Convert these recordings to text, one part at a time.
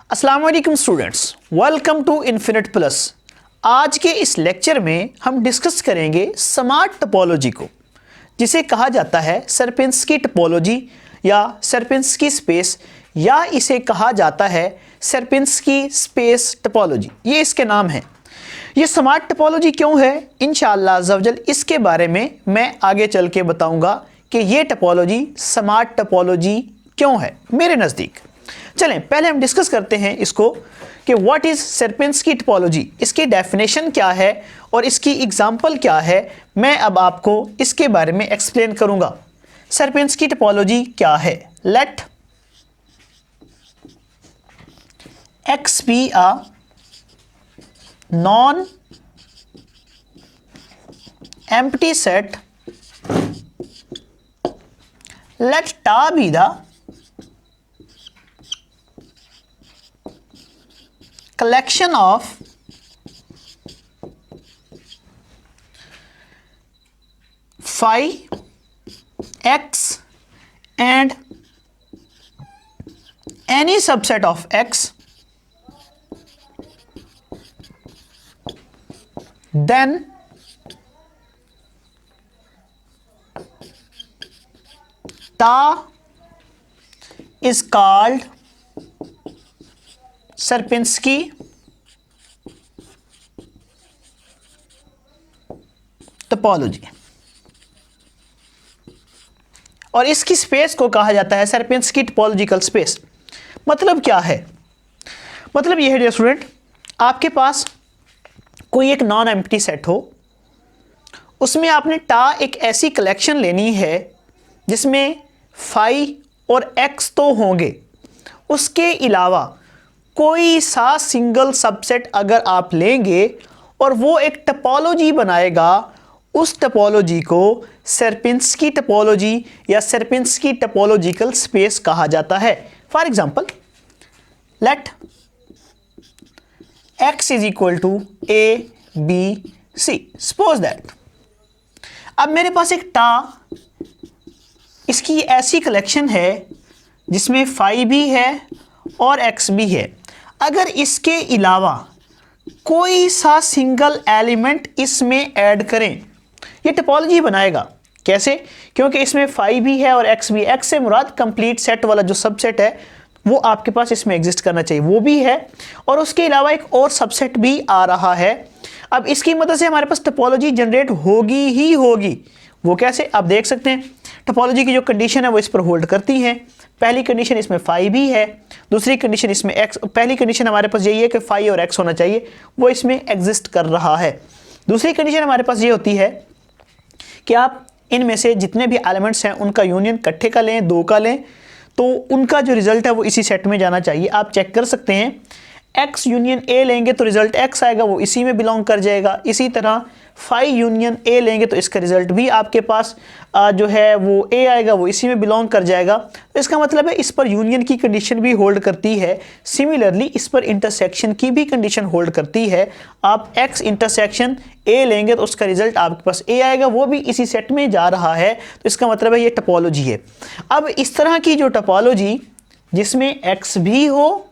अस्सलाम वालेकुम students, welcome to Infinite Plus. आज के इस लेक्चर में हम डिस्कस करेंगे स्मार्ट टोपोलॉजी को, जिसे कहा जाता है सर्पिंस्की टोपोलॉजी या सर्पिंस्की स्पेस, या इसे कहा जाता है सर्पिंस्की स्पेस टोपोलॉजी। ये इसके नाम है। ये स्मार्ट टोपोलॉजी क्यों है, इंशाअल्लाह अज़्ज़वजल इसके बारे में मैं आगे चल के बताऊंगा कि ये टोपोलॉजी स्मार्ट टोपोलॉजी क्यों है मेरे नज़दीक। चलें पहले हम डिस्कस करते हैं इसको कि व्हाट इज़ सर्पिंस्की टोपोलॉजी, इसकी डेफिनेशन क्या है और इसकी एग्जांपल क्या है। मैं अब आपको इसके बारे में एक्सप्लेन करूंगा। सर्पिंस्की टोपोलॉजी क्या है। Let X be a non empty set, let ta be the collection of phi x and any subset of x, then ta is called Sierpinski topology, और इसकी स्पेस को कहा जाता है सर्पिंस्की टोपोलॉजिकल स्पेस। मतलब क्या है? मतलब यह है डियर स्टूडेंट, आपके पास कोई एक नॉन एम्प्टी सेट हो, उसमें आपने टा एक ऐसी कलेक्शन लेनी है जिसमें फाई और एक्स तो होंगे, उसके अलावा कोई सा सिंगल सबसेट अगर आप लेंगे और वो एक टोपोलॉजी बनाएगा, उस टोपोलॉजी को सर्पिंस्की टोपोलॉजी या सर्पिंस्की टोपोलॉजिकल स्पेस कहा जाता है। For example, let X is equal to A B C. Suppose that अब मेरे पास एक टा, इसकी ऐसी कलेक्शन है जिसमें फाई भी है और एक्स भी है। अगर इसके अलावा कोई सा सिंगल एलिमेंट इसमें ऐड करें, ये टोपोलॉजी बनाएगा। कैसे? क्योंकि इसमें फाई भी है और एक्स भी। एक्स से मुराद कंप्लीट सेट वाला जो सबसेट है वो आपके पास इसमें एग्जिस्ट करना चाहिए, वो भी है, और उसके अलावा एक और सबसेट भी आ रहा है। अब इसकी मदद से हमारे पास टोपोलॉजी जनरेट होगी ही होगी। वो कैसे? आप देख सकते हैं टोपोलॉजी की जो कंडीशन है वो इस पर होल्ड करती है। पहली कंडीशन इसमें फाई भी है, दूसरी कंडीशन इसमें एक्स। पहली कंडीशन हमारे पास यही है कि फाई और एक्स होना चाहिए, वो इसमें एग्जिस्ट कर रहा है। दूसरी कंडीशन हमारे पास ये होती है कि आप इनमें से जितने भी एलिमेंट्स हैं उनका यूनियन इकट्ठे का लें, दो का लें, तो उनका जो रिजल्ट है वो इसी सेट में जाना चाहिए। आप चेक कर सकते हैं, एक्स यूनियन ए लेंगे तो रिजल्ट एक्स आएगा, वो इसी में बिलोंग कर जाएगा। इसी तरह फाई यूनियन ए लेंगे तो इसका रिजल्ट भी आपके पास जो है वो ए आएगा, वो इसी में बिलोंग कर जाएगा। तो इसका मतलब है इस पर यूनियन की कंडीशन भी होल्ड करती है। सिमिलरली इस पर इंटरसेक्शन की भी कंडीशन होल्ड करती है। आप एक्स इंटरसेक्शन ए लेंगे तो उसका रिजल्ट आपके पास ए आएगा, वो भी इसी सेट में जा रहा है। तो इसका मतलब है ये टोपोलॉजी है। अब इस तरह की जो टोपोलॉजी जिसमें एक्स भी हो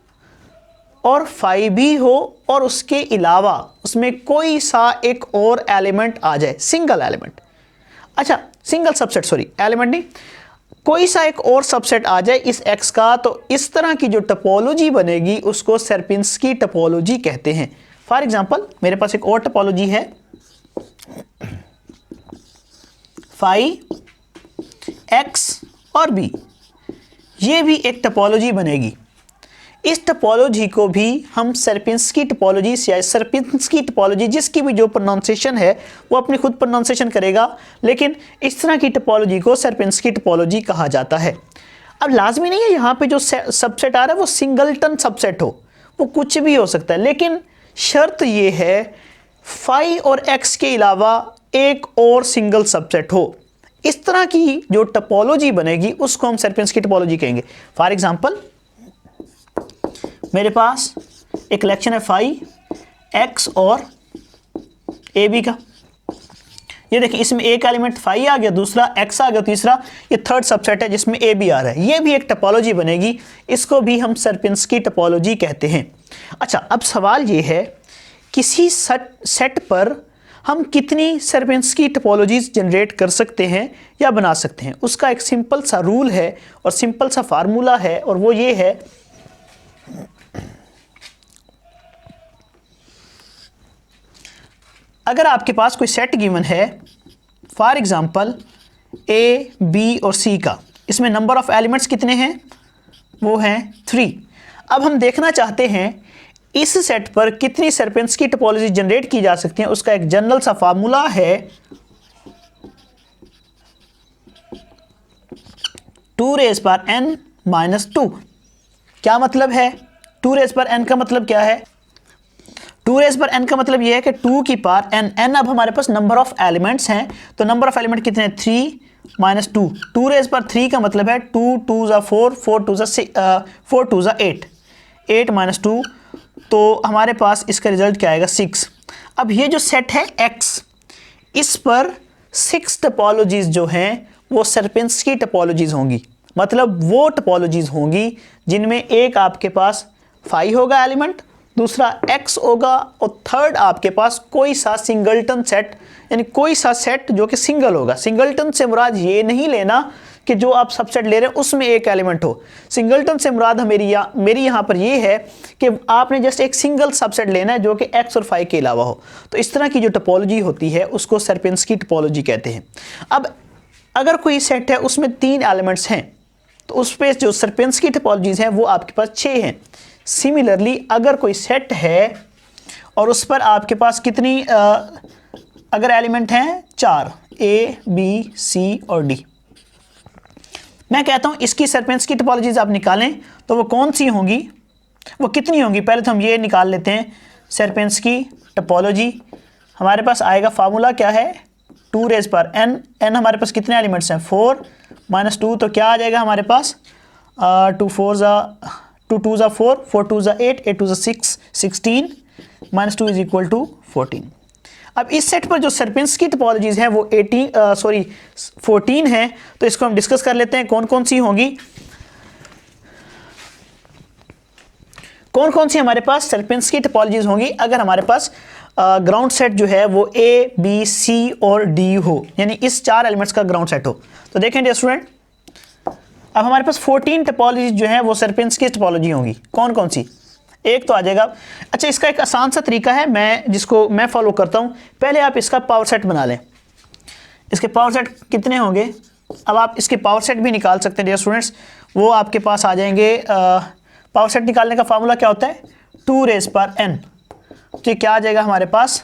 और फाई भी हो और उसके अलावा उसमें कोई सा एक और एलिमेंट आ जाए, सिंगल एलिमेंट, अच्छा सिंगल सबसेट, सॉरी एलिमेंट नहीं, कोई सा एक और सबसेट आ जाए इस एक्स का, तो इस तरह की जो टोपोलॉजी बनेगी उसको सर्पिंस्की टोपोलॉजी कहते हैं। फॉर एग्जांपल, मेरे पास एक और टोपोलॉजी है, फाई एक्स और बी, ये भी एक टोपोलॉजी बनेगी। इस टोपोलॉजी को भी हम सर्पिंस्की टोपोलॉजी या सर्पिंस्की टोपोलॉजी, जिसकी भी जो प्रोनाउंसिएशन है वो अपनी खुद प्रोनाउंसिएशन करेगा, लेकिन इस तरह की टोपोलॉजी को सर्पिंस्की टोपोलॉजी कहा जाता है। अब लाजमी नहीं है यहाँ पे जो सबसेट आ रहा है वो सिंगलटन सबसेट हो, वो कुछ भी हो सकता है, लेकिन शर्त ये है फाई और एक्स के अलावा एक और सिंगल सबसेट हो। इस तरह की जो टोपोलॉजी बनेगी उसको हम सर्पिंस्की टोपोलॉजी कहेंगे। फॉर एग्जाम्पल, मेरे पास एक कलेक्शन है फाई एक्स और ए बी का। ये देखिए इसमें एक एलिमेंट फाई आ गया, दूसरा एक्स आ गया, तीसरा ये थर्ड सबसेट है जिसमें ए भी आ रहा है। ये भी एक टपोलॉजी बनेगी, इसको भी हम सर्पिंस्की टपोलॉजी कहते हैं। अच्छा, अब सवाल ये है किसी सेट पर हम कितनी सर्पिंस्की टपोलॉजीज जनरेट कर सकते हैं या बना सकते हैं। उसका एक सिंपल सा रूल है और सिंपल सा फार्मूला है, और वो ये है अगर आपके पास कोई सेट गिवन है, फॉर एग्जांपल ए, बी और सी का, इसमें नंबर ऑफ एलिमेंट्स कितने हैं, वो हैं 3। अब हम देखना चाहते हैं इस सेट पर कितनी सर्पिंस्की टपोलॉजी जनरेट की जा सकती है। उसका एक जनरल सा फार्मूला है 2n-2। क्या मतलब है 2n का मतलब क्या है? 2n का मतलब यह है कि 2 की पावर n अब हमारे पास नंबर ऑफ एलिमेंट्स हैं, तो नंबर ऑफ एलिमेंट कितने हैं 3 - 2। 2 का मतलब है 2 2 4, 4 2 4 2 8, 8 - 2, तो हमारे पास इसका रिजल्ट क्या आएगा 6। अब ये जो सेट है X, इस पर 6 टपोलॉजीज जो हैं वो सर्पिंस्की टपोलॉजीज होंगी। मतलब वो टपोलॉजीज होंगी जिनमें एक आपके पास फाई होगा एलिमेंट, दूसरा X होगा, और थर्ड आपके पास कोई सा सिंगलटन सेट, यानी कोई सा सेट जो कि सिंगल होगा। सिंगलटन से मुराद ये नहीं लेना कि जो आप सबसेट ले रहे हैं उसमें एक एलिमेंट हो। सिंगलटन से मुराद मेरी यहाँ पर ये है कि आपने जस्ट एक सिंगल सबसेट लेना है जो कि एक्स और फाई के अलावा हो। तो इस तरह की जो टपोलॉजी होती है उसको सर्पिंस्की टपोलॉजी कहते हैं। अब अगर कोई सेट है उसमें 3 एलिमेंट्स हैं, तो उस पर जो सर्पिंस्की टपोलॉजीज हैं वो आपके पास 6 हैं। सिमिलरली अगर कोई सेट है और उस पर आपके पास कितनी अगर एलिमेंट हैं 4, ए, बी, सी और डी, मैं कहता हूं इसकी सर्पिंस्की टपोलॉजीज आप निकालें तो वो कौन सी होंगी, वो कितनी होंगी। पहले तो हम ये निकाल लेते हैं सर्पिंस्की टपोलॉजी। हमारे पास आएगा फार्मूला क्या है 2n। n हमारे पास कितने एलिमेंट्स हैं 4 - 2, तो क्या आ जाएगा हमारे पास 2 2 4, 4 2 8, 8 2 6, 16 - 2 = 14। अब इस सेट पर जो सर्पिंस्की टपोलॉजीज हैं वो 14 हैं, तो इसको हम डिस्कस कर लेते हैं कौन कौन सी होंगी। कौन कौन सी हमारे पास सर्पिंस्की टपोलॉजीज होंगी अगर हमारे पास ग्राउंड सेट जो है वो ए, बी, सी और डी हो, यानी इस 4 एलिमेंट्स का ग्राउंड सेट हो। तो देखें डियर स्टूडेंट, अब हमारे पास 14 टपोलॉजी जो है वो सर्पिंस्की टपोलॉजी होंगी। कौन कौन सी? एक तो आ जाएगा, अच्छा इसका एक आसान सा तरीका है जिसको मैं फॉलो करता हूँ। पहले आप इसका पावर सेट बना लें। इसके पावर सेट कितने होंगे, अब आप इसके पावर सेट भी निकाल सकते हैं डियर स्टूडेंट्स। वो आपके पास आ जाएंगे, पावर सेट निकालने का फार्मूला क्या होता है 2n। तो ये क्या आ जाएगा हमारे पास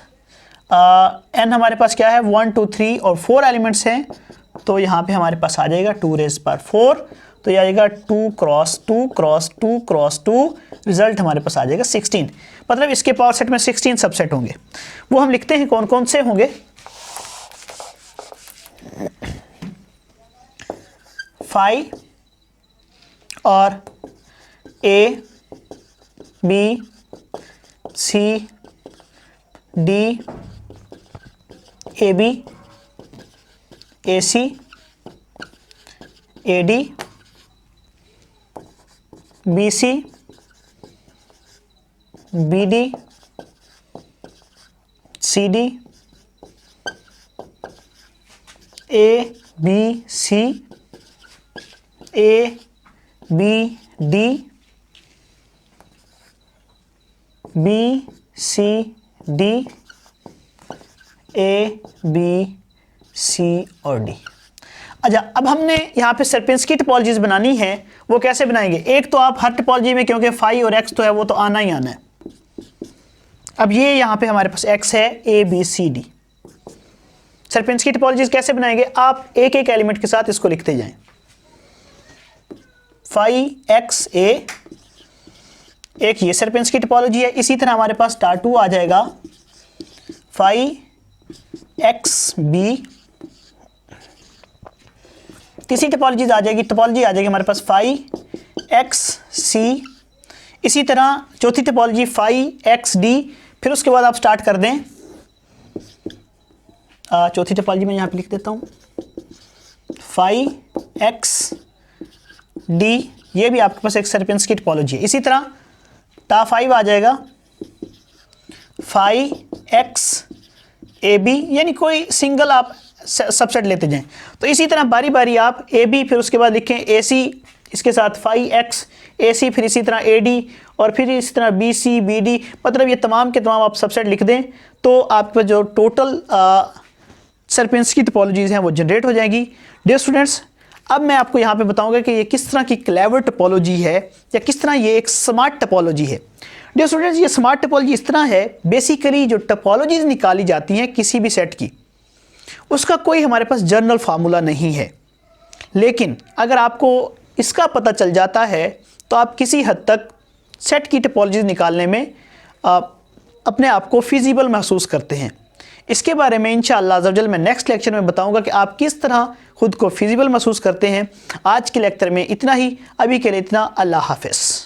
n हमारे पास क्या है 1 2 3 और 4 एलिमेंट्स हैं, तो यहाँ पे हमारे पास आ जाएगा 2^4, तो ये आएगा 2 × 2 × 2 × 2, रिजल्ट हमारे पास आ जाएगा 16। मतलब इसके पावर सेट में 16 सबसेट होंगे। वो हम लिखते हैं कौन कौन से होंगे। फाई और A, B, C, D, A B, A C, A D, B C, B D, C D, A B C, A B D, B C D, A B C और डी। अच्छा, अब हमने यहाँ पे सर्पिंस्की टपोलॉजीज बनानी है, वो कैसे बनाएंगे। एक तो आप हर टपोलॉजी में, क्योंकि फाई और एक्स तो है वो तो आना ही आना है। अब ये यहाँ पे हमारे पास एक्स है, A B C D. Sierpinski topologies कैसे बनाएंगे, आप एक एक एलिमेंट के साथ इसको लिखते जाएं। फाई एक्स ए, एक ये सर्पिंस्की टपोलॉजी है। इसी तरह हमारे पास टाटू आ जाएगा फाई एक्स बी। तीसरी टपोलॉजी आ जाएगी हमारे पास फाई एक्स सी। इसी तरह चौथी टपोलॉजी फाई एक्स डी। फिर उसके बाद आप स्टार्ट कर दें चौथी टोपोलॉजी मैं यहाँ पे लिख देता हूँ, फाई एक्स डी, ये भी आपके पास एक सर्पियंस की टोपोलॉजी है। इसी तरह टा 5 आ जाएगा फाई एक्स ए बी, यानी कोई सिंगल आप सबसेट लेते जाएं। तो इसी तरह बारी बारी आप ए बी, फिर उसके बाद लिखें ए सी, इसके साथ फाई एक्स ए सी, फिर इसी तरह ए डी, और फिर इसी तरह बी सी बी डी, मतलब ये तमाम के तमाम आप सबसेट लिख दें तो आपके जो टोटल सर्पियंस की टोपोलॉजीज़ हैं वो जनरेट हो जाएंगी। डियर स्टूडेंट्स, अब मैं आपको यहाँ पे बताऊंगा कि ये किस तरह की क्लेवर टोपोलॉजी है या किस तरह ये एक स्मार्ट टोपोलॉजी है। डियर स्टूडेंट्स, ये स्मार्ट टोपोलॉजी इस तरह है, बेसिकली जो टोपोलॉजीज़ निकाली जाती हैं किसी भी सेट की, उसका कोई हमारे पास जनरल फार्मूला नहीं है, लेकिन अगर आपको इसका पता चल जाता है तो आप किसी हद तक सेट की टोपोलॉजीज़ निकालने में अपने आप को फिजिबल महसूस करते हैं। इसके बारे में इंशाअल्लाह अज़्ज़ा वजल मैं नेक्स्ट लेक्चर में बताऊंगा कि आप किस तरह खुद को फिजिबल महसूस करते हैं। आज के लेक्चर में इतना ही, अभी के लिए इतना। अल्लाह हाफ़िज़।